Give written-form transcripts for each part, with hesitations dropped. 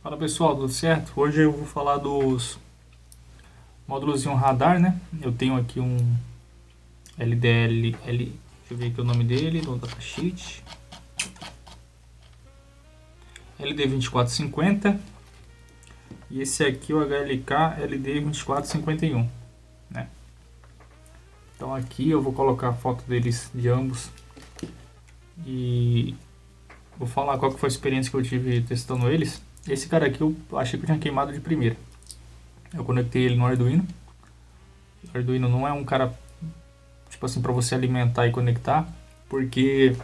Fala pessoal, tudo certo? Hoje eu vou falar dos módulos de um radar, né? Eu tenho aqui um deixa eu ver aqui o nome dele no datasheet. LD2450 e esse aqui o HLK LD2451, né? Então aqui eu vou colocar a foto deles de ambos e vou falar qual que foi a experiência que eu tive testando eles. Esse cara aqui eu achei que eu tinha queimado de primeira. Eu conectei ele no Arduino. O Arduino não é um cara, tipo assim, para você alimentar e conectar, porque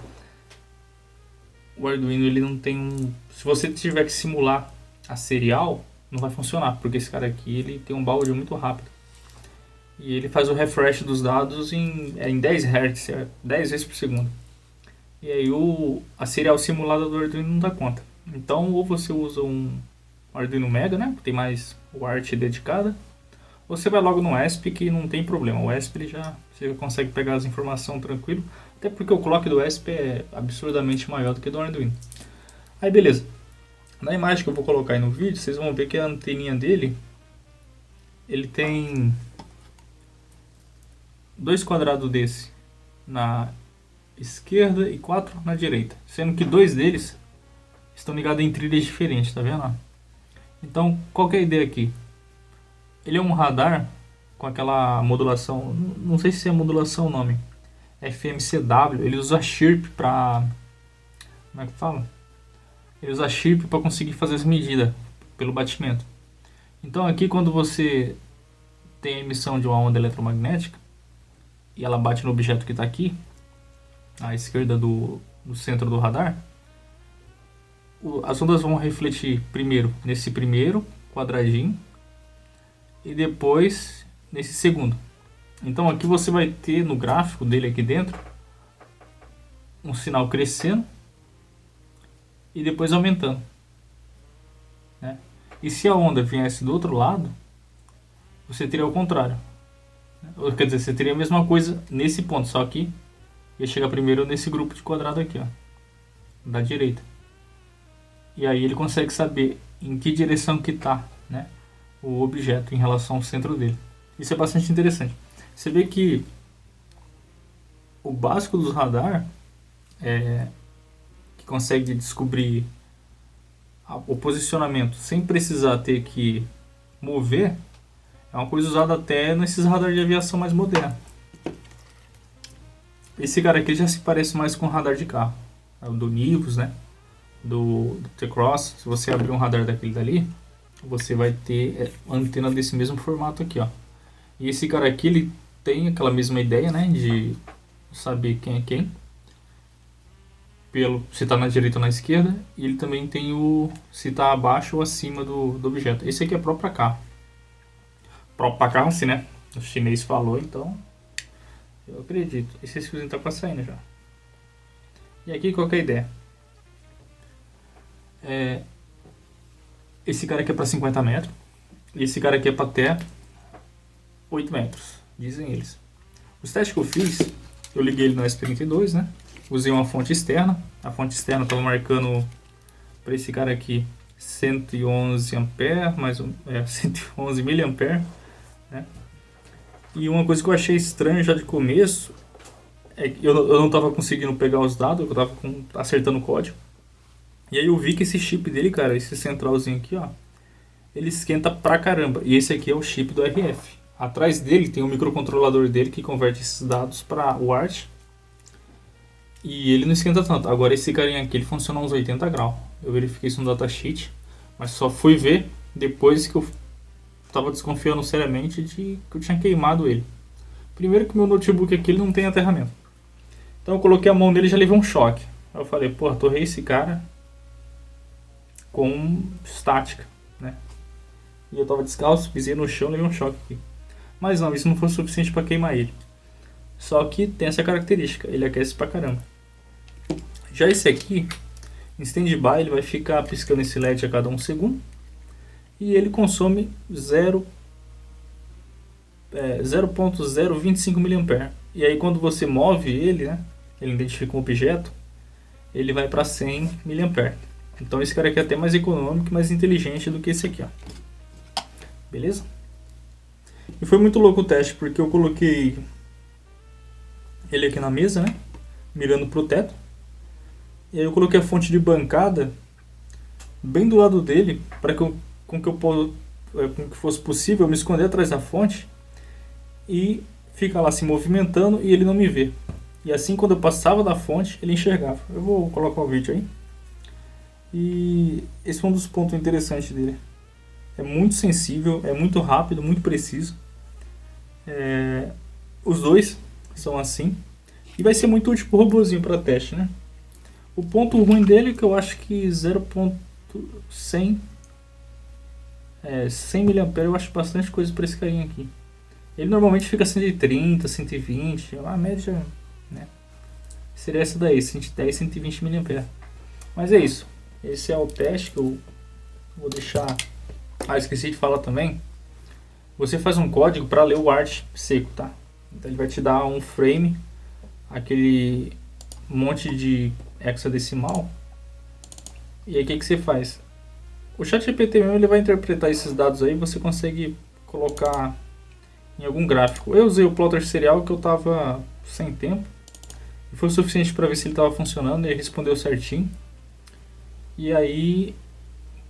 o Arduino ele não tem um... Se você tiver que simular a serial, não vai funcionar, porque esse cara aqui ele tem um balde muito rápido. E ele faz o refresh dos dados em 10 Hz, 10 vezes por segundo. E aí a serial simulada do Arduino não dá conta. Então ou você usa um Arduino Mega, né, que tem mais UART dedicada, ou você vai logo no ESP, que não tem problema. O ESP ele já você consegue pegar as informações tranquilo, até porque o clock do ESP é absurdamente maior do que do Arduino. Aí beleza. Na imagem que eu vou colocar aí no vídeo, vocês vão ver que a anteninha dele ele tem dois quadrados desse na esquerda e 4 na direita, sendo que dois deles estão ligados em trilhas diferentes, tá vendo? Então, qual que é a ideia aqui? Ele é um radar com aquela modulação, não sei se é modulação o nome, FMCW, ele usa chirp para... Como é que fala? Ele usa chirp para conseguir fazer as medidas pelo batimento. Então aqui quando você tem a emissão de uma onda eletromagnética e ela bate no objeto que está aqui, à esquerda do centro do radar, as ondas vão refletir primeiro nesse primeiro quadradinho e depois nesse segundo. Então aqui você vai ter no gráfico dele aqui dentro um sinal crescendo e depois aumentando, né? E se a onda viesse do outro lado, você teria o contrário, né? Quer dizer, você teria a mesma coisa nesse ponto, só que ia chegar primeiro nesse grupo de quadrado aqui, ó, da direita. E aí ele consegue saber em que direção que está, né, o objeto em relação ao centro dele. Isso é bastante interessante. Você vê que o básico dos radar que consegue descobrir o posicionamento sem precisar ter que mover, é uma coisa usada até nesses radares de aviação mais modernos. Esse cara aqui já se parece mais com um radar de carro, é o do Nivus, né, do T-Cross. Se você abrir um radar daquele dali, você vai ter antena desse mesmo formato aqui, ó. E esse cara aqui, ele tem aquela mesma ideia, né, de saber quem é quem, pelo se está na direita ou na esquerda, e ele também tem o se está abaixo ou acima do objeto. Esse aqui é próprio para carro. Próprio para carro, assim, né? O chinês falou, então eu acredito. Esse fiozinho tá quase saindo já. E aqui qual que é a ideia? Esse cara aqui é para 50 metros, e esse cara aqui é para até 8 metros, dizem eles. Os testes que eu fiz, eu liguei ele no SP32, né? Usei uma fonte externa. A fonte externa estava marcando para esse cara aqui 111 ampere, mais 111 miliampere, né? E uma coisa que eu achei estranha já de começo é que eu não estava conseguindo pegar os dados, eu estava acertando o código. E aí eu vi que esse chip dele, cara, esse centralzinho aqui, ó, ele esquenta pra caramba. E esse aqui é o chip do RF. Atrás dele tem um microcontrolador dele que converte esses dados para UART. E ele não esquenta tanto. Agora esse carinha aqui, ele funciona a uns 80 graus. Eu verifiquei isso no datasheet, mas só fui ver depois que eu estava desconfiando seriamente de que eu tinha queimado ele. Primeiro que meu notebook aqui ele não tem aterramento. Então eu coloquei a mão nele e já levei um choque. Aí eu falei, pô, torrei esse cara com estática, né? E eu tava descalço, pisei no chão e levei um choque aqui. Mas não, isso não foi suficiente para queimar ele. Só que tem essa característica, ele aquece pra caramba. Já esse aqui, em stand-by, ele vai ficar piscando esse LED a cada 1 segundo. E ele consome 0.025 mA. E aí quando você move ele, né, ele identifica um objeto, ele vai para 100 mA. Então esse cara aqui é até mais econômico e mais inteligente do que esse aqui, ó. Beleza? E foi muito louco o teste, porque eu coloquei ele aqui na mesa, né? Mirando pro teto. E aí eu coloquei a fonte de bancada bem do lado dele, para que com que fosse possível eu me esconder atrás da fonte e ficar lá se movimentando e ele não me ver. E assim, quando eu passava da fonte, ele enxergava. Eu vou colocar o vídeo aí. E esse é um dos pontos interessantes dele. É muito sensível, é muito rápido, muito preciso. Os dois são assim. E vai ser muito útil pro robozinho para teste, né? O ponto ruim dele é que eu acho que 0.100 100 mAh eu acho bastante coisa para esse carinha aqui. Ele normalmente fica 130, 120, a média, né? Seria essa daí, 110, 120 mAh. Mas é isso. Esse é o teste que eu vou deixar. Ah, esqueci de falar também. Você faz um código para ler o ART seco, tá? Então ele vai te dar um frame, aquele monte de hexadecimal. E aí o que você faz? O ChatGPT mesmo ele vai interpretar esses dados aí, você consegue colocar em algum gráfico. Eu usei o plotter serial que eu estava sem tempo. E foi o suficiente para ver se ele estava funcionando e ele respondeu certinho. E aí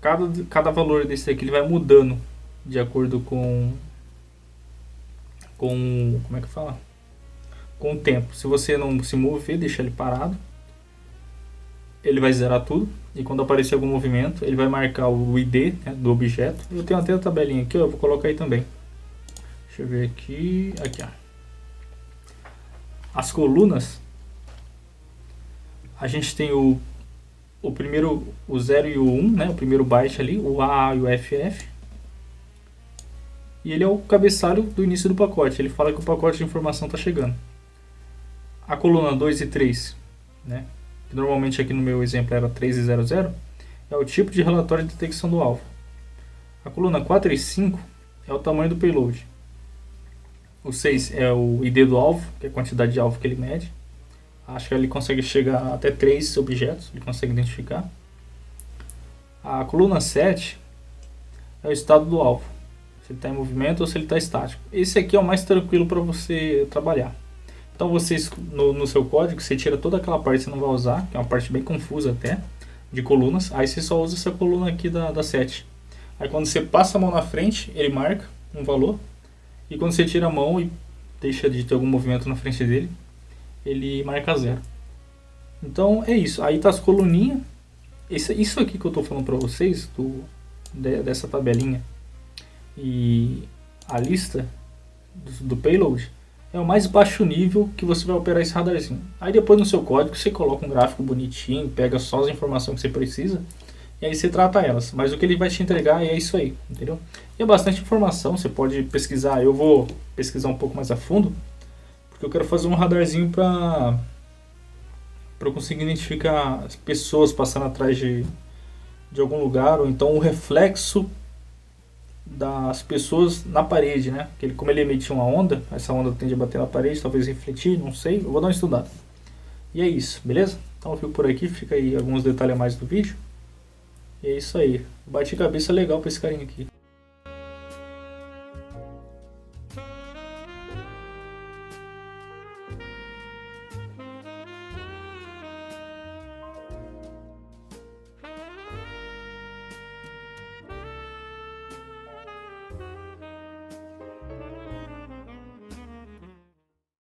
cada valor desse aqui ele vai mudando de acordo com como é que fala? Com o tempo. Se você não se mover, deixar ele parado, ele vai zerar tudo. E quando aparecer algum movimento, ele vai marcar o ID, né, do objeto. Eu tenho até a tabelinha aqui, ó, eu vou colocar aí também. Deixa eu ver aqui. Aqui, ó. As colunas, a gente tem o primeiro, o 0 e o 1, né, o primeiro byte ali, o A e o FF. E ele é o cabeçalho do início do pacote. Ele fala que o pacote de informação está chegando. A coluna 2 e 3, né, que normalmente aqui no meu exemplo era 3 e 00, é o tipo de relatório de detecção do alvo. A coluna 4 e 5 é o tamanho do payload. O 6 é o ID do alvo, que é a quantidade de alvo que ele mede. Acho que ele consegue chegar até 3 objetos, ele consegue identificar. A coluna 7 é o estado do alvo, se ele está em movimento ou se ele está estático. Esse aqui é o mais tranquilo para você trabalhar. Então você, no seu código, você tira toda aquela parte que você não vai usar, que é uma parte bem confusa até, de colunas. Aí você só usa essa coluna aqui da 7. Aí quando você passa a mão na frente, ele marca um valor. E quando você tira a mão e deixa de ter algum movimento na frente dele, ele marca 0. Então é isso. Aí tá as coluninhas. Isso aqui que eu estou falando para vocês, dessa tabelinha e a lista do payload, é o mais baixo nível que você vai operar esse radarzinho. Aí depois no seu código você coloca um gráfico bonitinho, pega só as informações que você precisa e aí você trata elas. Mas o que ele vai te entregar é isso aí, entendeu? E é bastante informação, você pode pesquisar. Eu vou pesquisar um pouco mais a fundo, porque eu quero fazer um radarzinho para eu conseguir identificar as pessoas passando atrás de algum lugar, ou então o reflexo das pessoas na parede, né? Como ele emite uma onda, essa onda tende a bater na parede, talvez refletir, não sei, eu vou dar uma estudada. E é isso, beleza? Então eu fico por aqui, fica aí alguns detalhes a mais do vídeo. E é isso aí. Bate-cabeça legal pra esse carinha aqui.